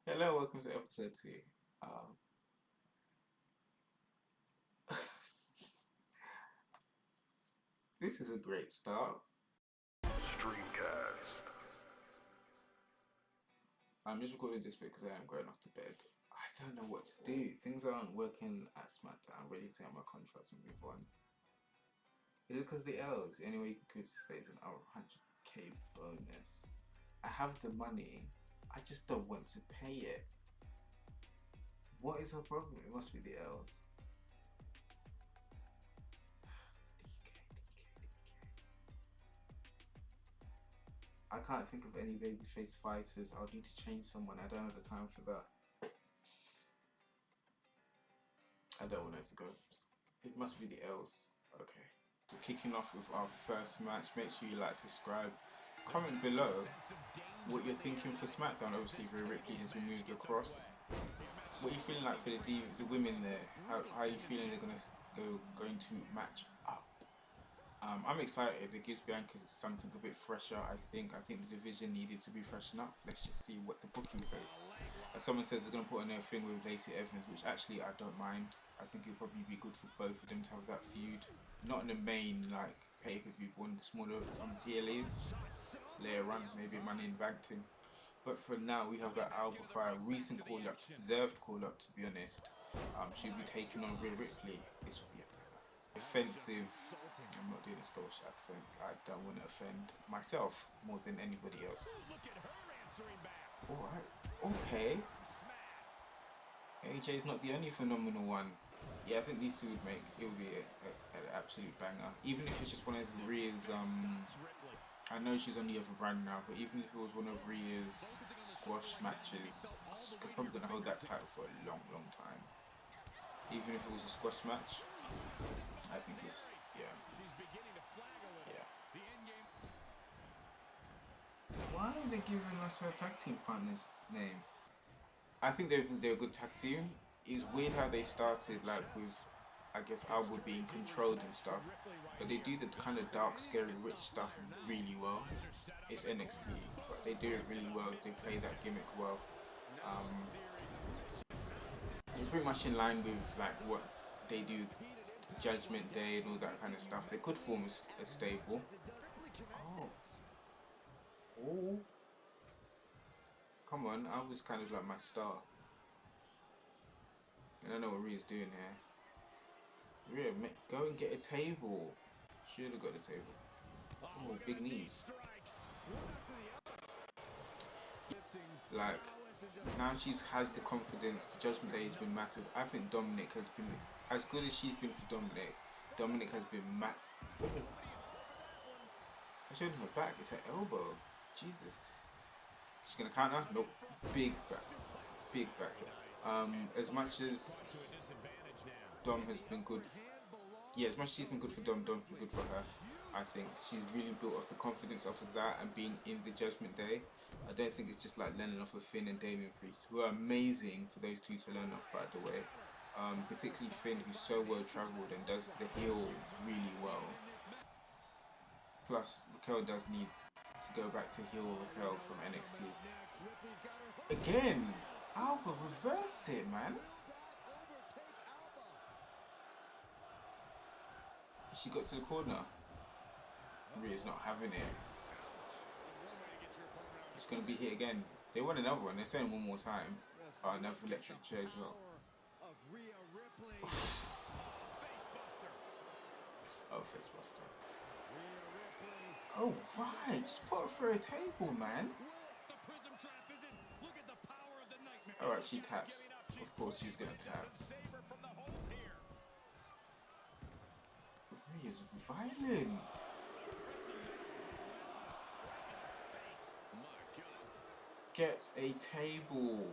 Hello, welcome to episode 2. Um, this is a great start. Streamcast. I'm just recording this bit because I am going off to bed. I don't know what to do. Things aren't working at SmackDown. I'm ready to take my contracts and move on. Is it because the L's? Anyway, you could say it's an 100k bonus. I have the money. I just don't want to pay it. What is her problem? It must be the L's. I can't think of any babyface fighters. I'll need to change someone. I don't have the time for that. I don't want it to go. It must be the L's. Okay. So kicking off with our first match. Make sure you like, subscribe, comment below what you're thinking for SmackDown. Obviously, Rhea Rippley has been moved across. What are you feeling like for the women there? How are you feeling they're going to match up? I'm excited. It gives Bianca something a bit fresher. I think the division needed to be freshened up. Let's just see what the booking says. As someone says, they're going to put in a thing with Lacey Evans, which actually I don't mind. I think it'll probably be good for both of them to have that feud. Not in the main like pay-per-view, but one of the smaller PLAs. Later on, maybe Money in the Bank thing. But for now, we have got Alba Fyre, recent call-up, deserved call-up to be honest. She'll be taking on Rhea Rippley. This will be a offensive. I'm not doing a Scottish accent. I don't want to offend myself more than anybody else. Alright, okay. AJ's not the only phenomenal one. Yeah, I think these two would make it would be an absolute banger. Even if it's just one of Rhea's I know she's on the other brand now, but even if it was one of Rhea's squash matches, she's probably gonna hold that title for a long time. Even if it was a squash match, I think it's yeah. Why are they giving us her tag team partner's name? I think they're a good tag team. It's weird how they started like with, I guess, Alba being controlled and stuff, but they do the kind of dark, scary, rich stuff really well. It's NXT, but they do it really well. They play that gimmick well. It's pretty much in line with like what they do, Judgment Day and all that kind of stuff. They could form a stable. Oh, come on! I was kind of like my star. I don't know what Rhea's doing here. Rhea, go and get a table. Should have got a table. Oh, big knees. Like, now she has the confidence. The Judgment Day has been massive. I think Dominic has been, as good as she's been for Dominic, Dominic has been I showed her back. It's her elbow. Jesus. She's gonna counter? Nope. Big back. Big back. As much as Dom has been good, yeah, as much as she's been good for Dom's been good for her. I think she's really built off the confidence off of that and being in the Judgment Day. I don't think it's just like learning off of Finn and Damian Priest, who are amazing for those two to learn off, by the way. Particularly Finn, who's so well travelled and does the heel really well. Plus, Raquel does need to go back to heel Raquel from NXT. Again, Alba, reverse it, man. She got to the corner. Rhea's not having it. It's going to be hit again. They want another one. They're saying one more time. Oh, another electric chair as well. Oh, facebuster. Oh, right. Just put her through a table, man. Alright, she taps. Of course, she's going to tap. Rhea is violent. Get a table.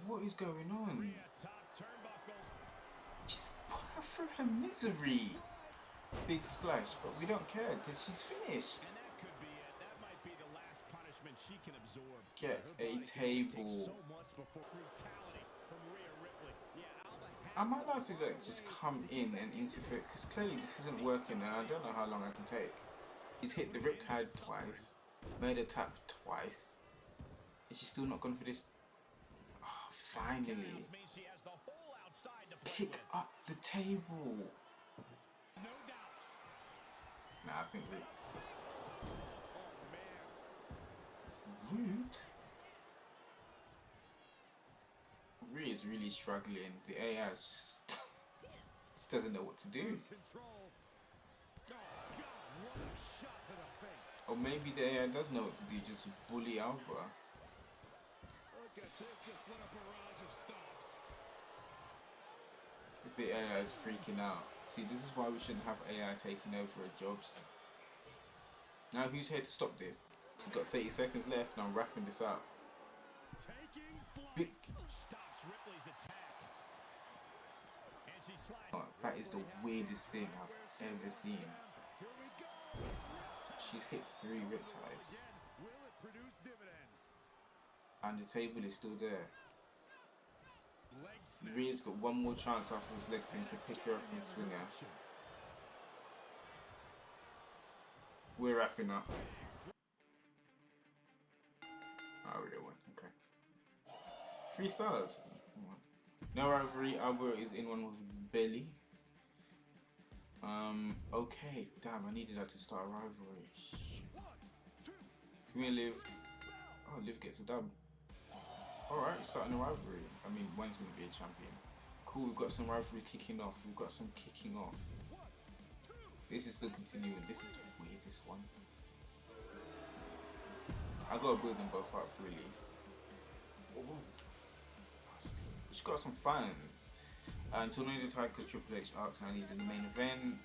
What is going on? Just put her through her misery. Big splash, but we don't care because she's finished. Get a table. Am I allowed to like, just come in and interfere? Because clearly this isn't working and I don't know how long I can take. He's hit the Riptide twice, made a tap twice. Is she still not gone for this? Oh, finally. Pick up the table. Nah, I think Rude. Rhea is really struggling. The AI just doesn't know what to do. Or maybe the AI does know what to do, just bully Alba. If the AI is freaking out. See, this is why we shouldn't have AI taking over our jobs. Now who's here to stop this? She's got 30 seconds left and I'm wrapping this up. Big... Oh, that is the weirdest thing I've ever seen. She's hit 3 riptides. And the table is still there. Rhea's got one more chance after this leg thing to pick her up and swing her. We're wrapping up. Oh, we won. Okay. 3 stars. No rivalry. Alba is in one with Belly. Okay. Damn, I needed that to start a rivalry. Can we Liv? Oh, Liv gets a dub. Alright, starting a rivalry. I mean, when's going to be a champion? Cool, we've got some rivalries kicking off. We've got some kicking off. This is still continuing. This is the weirdest one. I gotta build them both up, really. Oh, she's got some fans. And Tornado Tide because Triple H asked I needed the main event.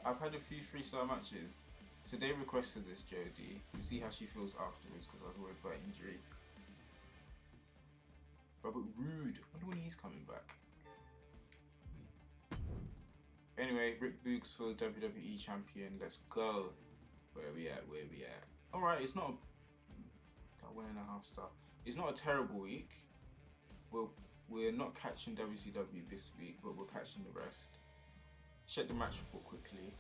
I've had a few 3-star matches. So they requested this, Jodie. We'll see how she feels afterwards because I was worried about injuries. Robert Roode. I wonder when he's coming back. Anyway, Rick Boogs for WWE Champion. Let's go. Where we at? Where we at? Alright, it's not a 1.5 star. It's not a terrible week. We're not catching WCW this week, but we're catching the rest. Check the match report quickly.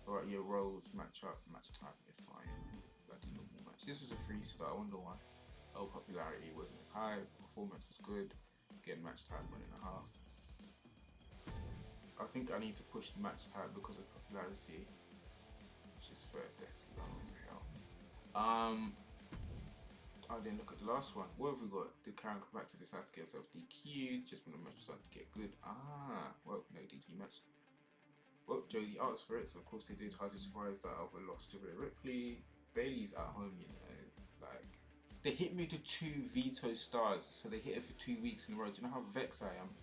Alright, your roles match up, match type, you're fine. Bloody normal match. This was a 3-star, I wonder why. Oh, popularity wasn't as high, performance was good. Again, match type 1.5. I think I need to push the match type because of popularity. Which is fair, that's long as hell. I didn't look at the last one. What have we got? Did Karen Compactor decide to get herself DQ'd just when the match started to get good? Well, no DQ match. Well, Jodie asked for it, so of course they did. Hardly surprised that Alba lost to Rippley. Bailey's at home, you know. Like, they hit me to 2 veto stars, so they hit it for 2 weeks in a row. Do you know how vexed I am?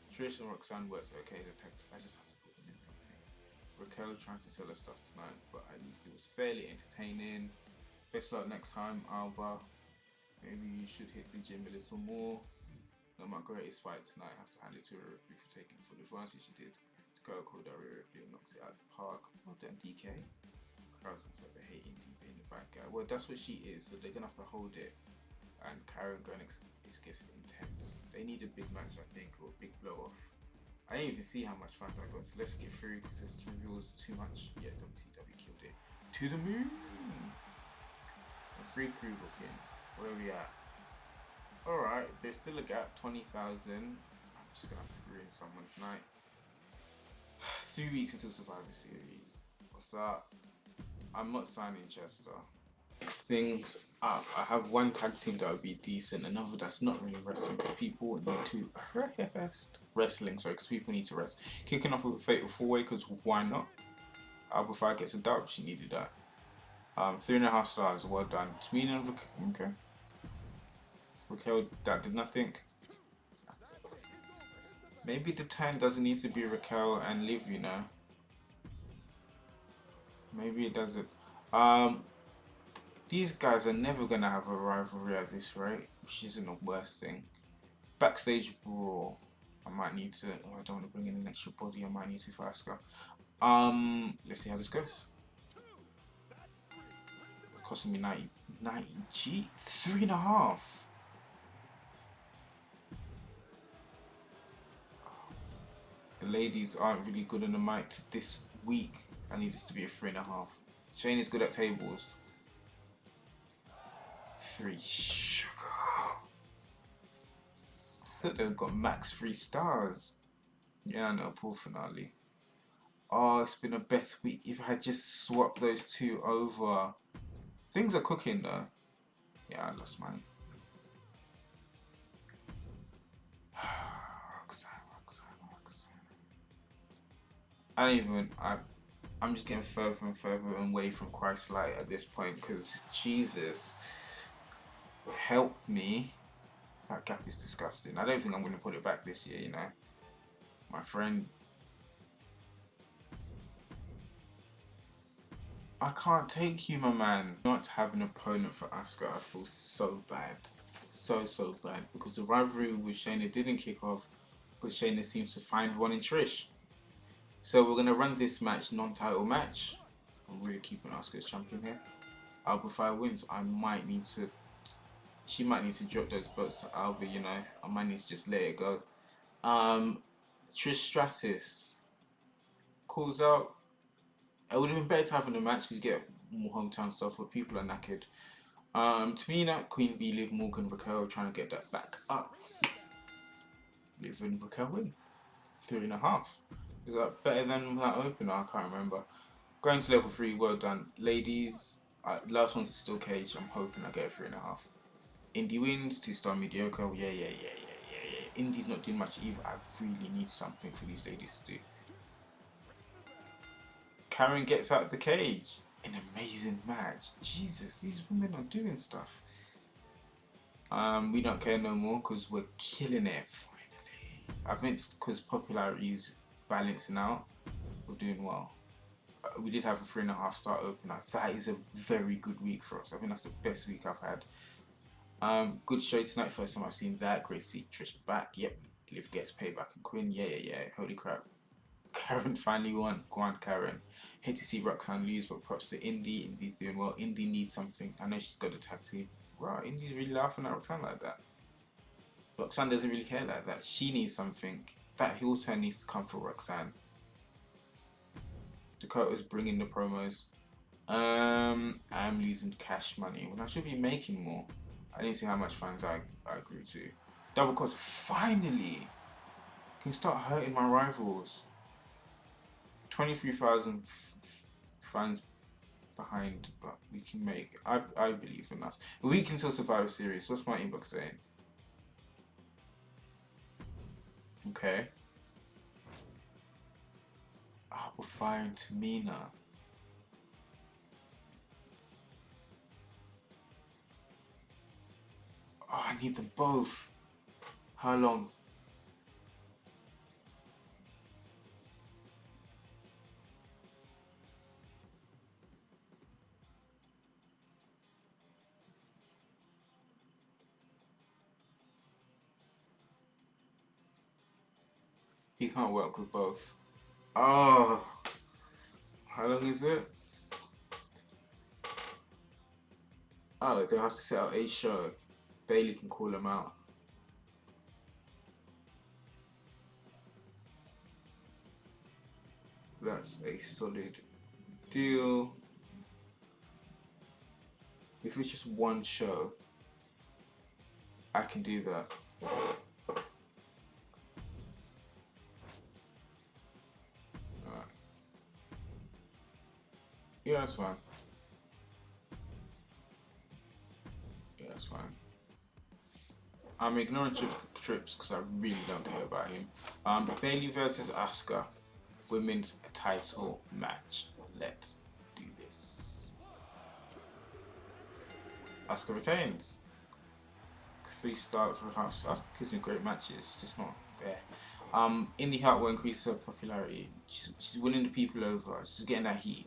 Trish and Roxanne works okay. The text, I just have to put them in something. Raquel trying to sell her stuff tonight, but at least it was fairly entertaining. Best luck next time, Alba. Maybe you should hit the gym a little more. Not my greatest fight tonight. I have to hand it to Rippley for taking full advantage. She did. Dakota Rippley knocks it out of the park. Well done, DK. Crowd's like the hating deep in the back guy. Well, that's what she is, so they're gonna have to hold it. And Karen Grenix is getting intense. They need a big match, I think, or a big blow off. I didn't even see how much fans I got, so let's get through because this reveals too much. Yeah, WCW killed it. To the moon! A free crew booking. Where are we at? Alright, there's still a gap, 20,000. I'm just gonna have to ruin someone's night. 3 weeks until Survivor Series. What's up? I'm not signing Chester. Next things up. I have one tag team that would be decent, another that's not really wrestling because people need to rest. Because people need to rest. Kicking off with a fatal 4-way because why not? Alba Fyre gets a dub, she needed that. 3.5 stars, well done. Tamina, okay. Raquel, that did nothing. Maybe the 10 doesn't need to be Raquel and Liv, you know. Maybe it doesn't. These guys are never gonna have a rivalry at this rate, which isn't the worst thing. Backstage brawl. I might need to. Oh, I don't want to bring in an extra body. I might need to for Asuka. Let's see how this goes. Costing me 90 G, 3.5. The ladies aren't really good on the mic this week. I need this to be a 3.5. Shane is good at tables. 3 sugar. I thought they've got max 3 stars. Yeah, I know, poor finale. Oh, it's been a better week if I had just swapped those two over. Things are cooking though. Yeah, I lost money. Roxanne. I'm just getting further and further away from Christ light at this point because Jesus, help me. That gap is disgusting. I don't think I'm going to put it back this year, you know. My friend. I can't take you, my man. Not to have an opponent for Asuka, I feel so bad. So bad. Because the rivalry with Shayna didn't kick off, but Shayna seems to find one in Trish. So we're going to run this match, non-title match. I'm really keeping Asuka as champion here. Alba Fyre wins. She might need to drop those belts to Alba, you know. I might need to just let it go. Trish Stratus calls out. It would have been better to have in the match because you get more hometown stuff, but people are knackered. Tamina, Queen Bee, Liv Morgan, Raquel trying to get that back up. Liv and Raquel win. 3.5. Is that better than that opener? I can't remember. Going to level 3, well done. Ladies, last one's a steel cage. I'm hoping I get a 3.5. Indy wins, 2-star mediocre. Yeah. Indy's not doing much either. I really need something for these ladies to do. Karen gets out of the cage. An amazing match. Jesus, these women are doing stuff. We don't care no more because we're killing it finally. I think it's because popularity is balancing out. We're doing well. We did have a 3.5-star opener. That is a very good week for us. I think that's the best week I've had. Good show tonight. First time I've seen that. Great to see Trish back. Yep. Liv gets payback and Quinn. Yeah. Holy crap. Karen finally won. Go on, Karen. Hate to see Roxanne lose, but props to Indy. Indy's doing well. Indy needs something. I know she's got a tag team. Wow, Indy's really laughing at Roxanne like that. Roxanne doesn't really care like that. She needs something. That heel turn needs to come for Roxanne. Dakota's bringing the promos. I'm losing cash money when I should be making more. I didn't see how much fans I grew to. Double cuts finally can start hurting my rivals. 23,000 fans behind, but we can make. I believe in us. We can still survive a series. What's my inbox saying? Okay. We're firing Tamina. Oh, I need them both. How long? He can't work with both. Oh, how long is it? Oh, they'll have to set out a show. Bailey can call them out. That's a solid deal. If it's just one show, I can do that. Alright. Yeah, that's fine. Yeah, that's fine. I'm ignoring Trips because I really don't care about him. Bailey versus Asuka. Women's title match. Let's do this. Asuka retains. 3 stars for Asuka gives me great matches, just not there. Indy Hart will increase her popularity. She's winning the people over. She's getting that heat.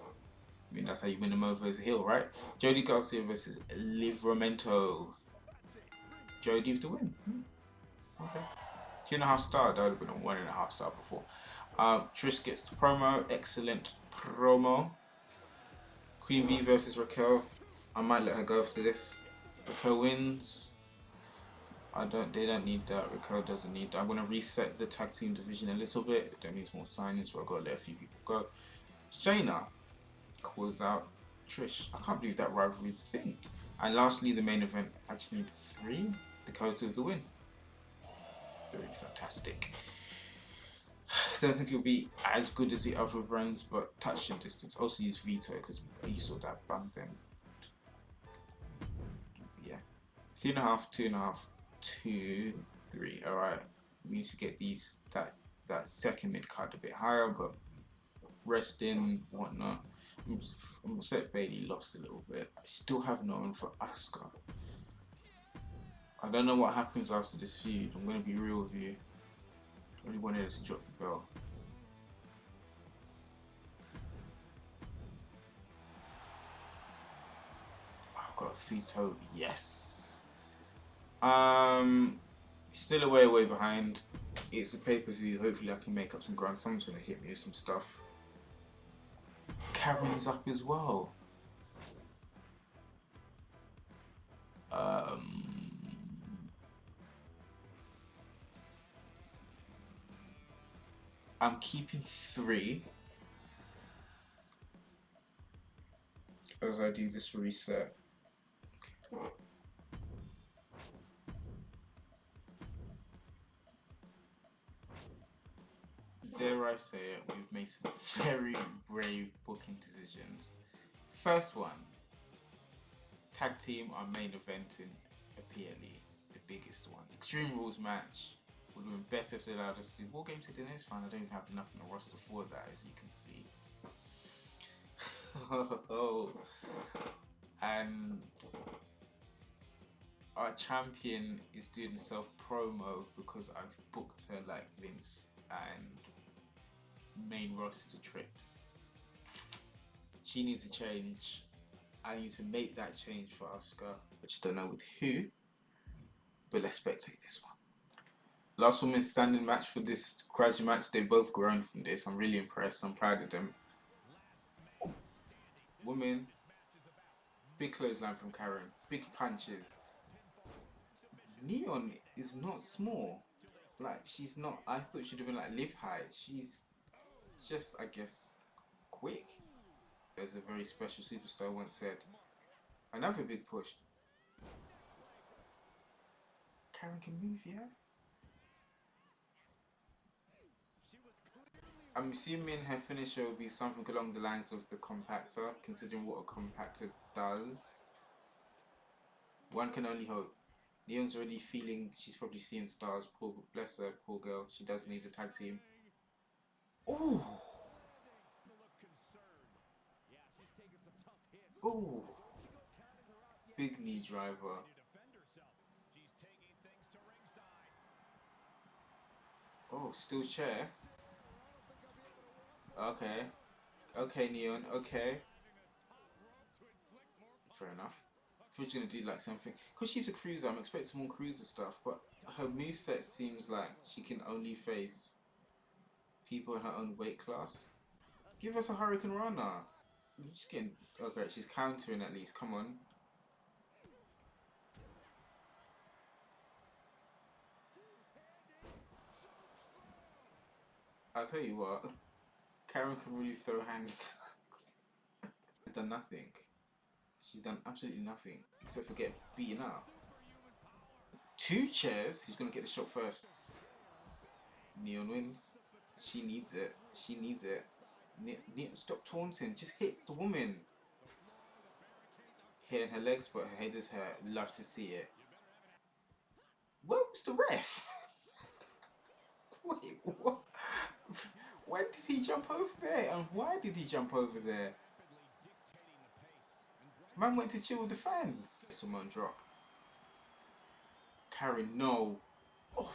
I mean, that's how you win them over as a heel, right? Jody Garcia versus Livramento. Jody with the win. Okay. 2.5 star. That would have been a 1.5 star before. Trish gets the promo. Excellent promo. Queen Bee versus Raquel. I might let her go after this. Raquel wins. They don't need that. Raquel doesn't need that. I'm gonna reset the tag team division a little bit. Don't need more signings, but I've got to let a few people go. Shayna calls out Trish. I can't believe that rivalry is a thing. And lastly, the main event. I just need 3. Dakota with the win. 3, fantastic. Don't think it'll be as good as the other brands, but touch and distance. Also use Veto because you saw that bump then. Yeah, 3.5, 2.5, 2, 3. All right, we need to get that second mid card a bit higher, but resting whatnot. I'm upset Bailey lost a little bit. I still have no one for Asuka. I don't know what happens after this feud. I'm gonna be real with you. I really wanted her to drop the belt. I've got Veto, yes. Still way behind. It's a pay-per-view. Hopefully I can make up some ground. Someone's gonna hit me with some stuff. Karen's up as well. I'm keeping 3 as I do this reset. Dare I say it, we've made some very brave booking decisions. First one, tag team are main eventing a PLE, the biggest one. Extreme Rules match. Would have been better if they allowed us to do War Games today. It's fine, I don't even have enough in the roster for that, as you can see. And our champion is doing self-promo because I've booked her like Vince and main roster trips. She needs a change. I need to make that change for Asuka. I just don't know with who, but let's spectate this one. Last woman standing match for this graduate match. They've both grown from this. I'm really impressed. I'm proud of them. Oh. Woman. Big clothesline from Karen. Big punches. Neon is not small. Like, she's not. I thought she'd have been like live height. She's just, I guess, quick. As a very special superstar once said. Another big push. Karen can move, yeah? I'm assuming her finisher will be something along the lines of the Compactor, considering what a Compactor does. One can only hope. Neon's already feeling, she's probably seeing stars. Poor, bless her, poor girl. She does need a tag team. Ooh! Ooh! Big knee driver. Oh, still chair. Okay. Okay, Neon. Okay. Fair enough. I thought she was going to do like something. Because she's a cruiser, I'm expecting more cruiser stuff. But her moveset seems like she can only face people in her own weight class. Give us a Hurricane Runner. You're just getting... Okay, she's countering at least. Come on. I'll tell you what. Karen can really throw hands. She's done nothing. She's done absolutely nothing except for get beaten up. 2 chairs. Who's gonna get the shot first? Neon wins. She needs it. She needs it. Neon, stop taunting. Just hit the woman. Hitting her legs, but her head is hurt. Love to see it. Where was the ref? Wait, what? When did he jump over there? And why did he jump over there? Man went to chill with the fans. Someone drop. Karen, no. Oh.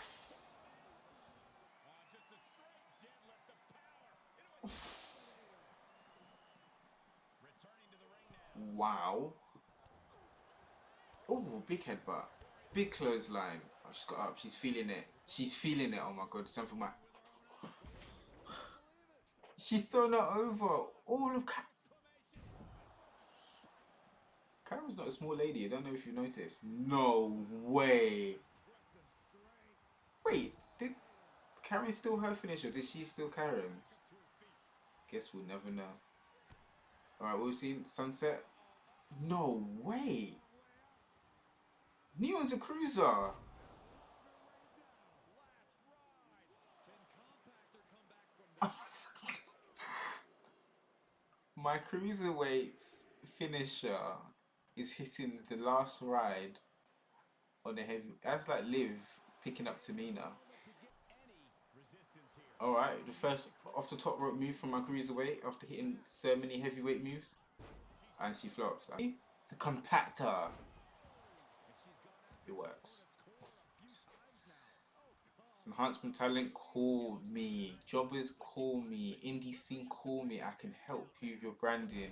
Wow. Oh, big headbutt. Big clothesline. Oh, she's got up. She's feeling it. She's feeling it. Oh my god. Something like... She's thrown her over. All of Karen's not a small lady. I don't know if you noticed. No way. Wait, did Karen steal her finisher? Did she steal Karen's? Guess we'll never know. Alright, we've seen Sunset. No way. Neon's a cruiser. My cruiserweight's finisher is hitting the last ride on the heavy. That's like Liv picking up Tamina. Alright, the first off the top rope move from my cruiserweight after hitting so many heavyweight moves. And she flops. The compactor. It works. Enhancement talent, call me. Jobbers, call me. Indie scene, call me. I can help you with your branding.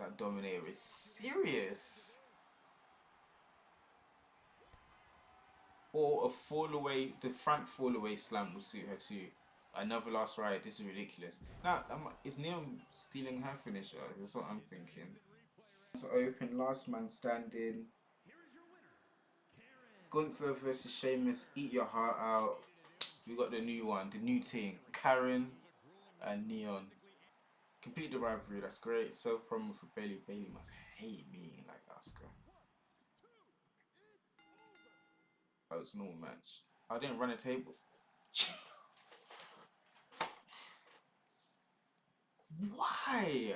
That Dominator is serious. Or a fall away, the front fall away slam will suit her too. Another last ride, this is ridiculous. Now, is Neon stealing her finisher? That's what I'm thinking. So open, last man standing. Gunther versus Sheamus, eat your heart out. We got the new one, the new team. Karen and Neon. Complete the rivalry, that's great. So promo for Bailey. Bailey must hate me like Asuka. Oh, it's a normal match. I didn't run a table. Why?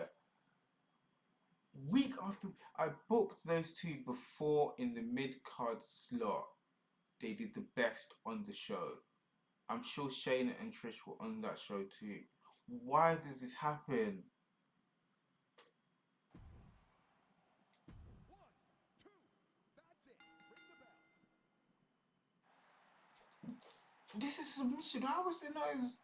Week after I booked those two before in the mid-card slot. They did the best on the show. I'm sure Shayna and Trish were on that show too. Why does this happen? This is submission. How was it not as...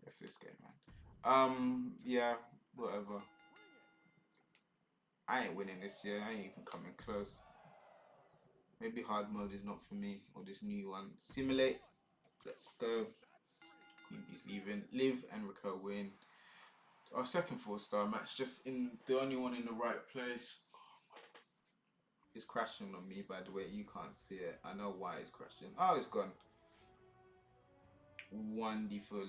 F this game, man. Yeah, whatever. I ain't winning this year. I ain't even coming close. Maybe hard mode is not for me, or this new one. Simulate. Let's go. Queen Bee's leaving. Liv and Raquel win. Our second 4-star match, just in the only one in the right place. It's crashing on me, by the way. You can't see it. I know why it's crashing. Oh, it's gone. Wonderful.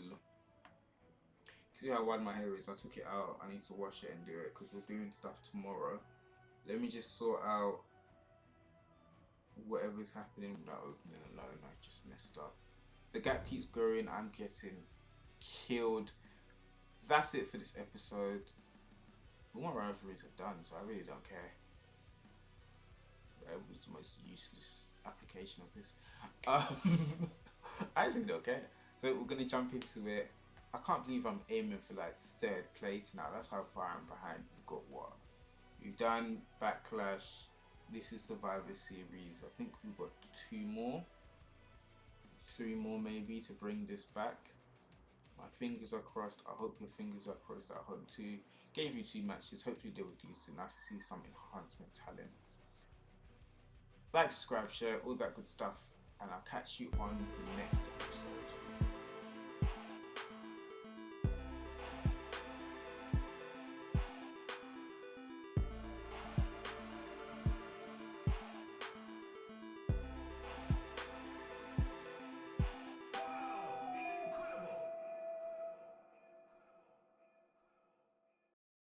See how wide my hair is? I took it out. I need to wash it and do it because we're doing stuff tomorrow. Let me just sort out whatever's happening with that opening alone. I just messed up. The gap keeps growing. I'm getting killed. That's it for this episode. All my rivalries are done, so I really don't care. That was the most useless application of this. I actually don't care. So we're gonna jump into it. I can't believe I'm aiming for like 3rd place now. That's how far I'm behind. We've got what? We've done Backlash. This is Survivor Series. I think we've got 2 more. 3 more maybe to bring this back. My fingers are crossed. I hope your fingers are crossed at home too. Gave you 2 matches. Hopefully they were decent. Nice to see some enhancement talent. Like, subscribe, share, all that good stuff. And I'll catch you on the next episode.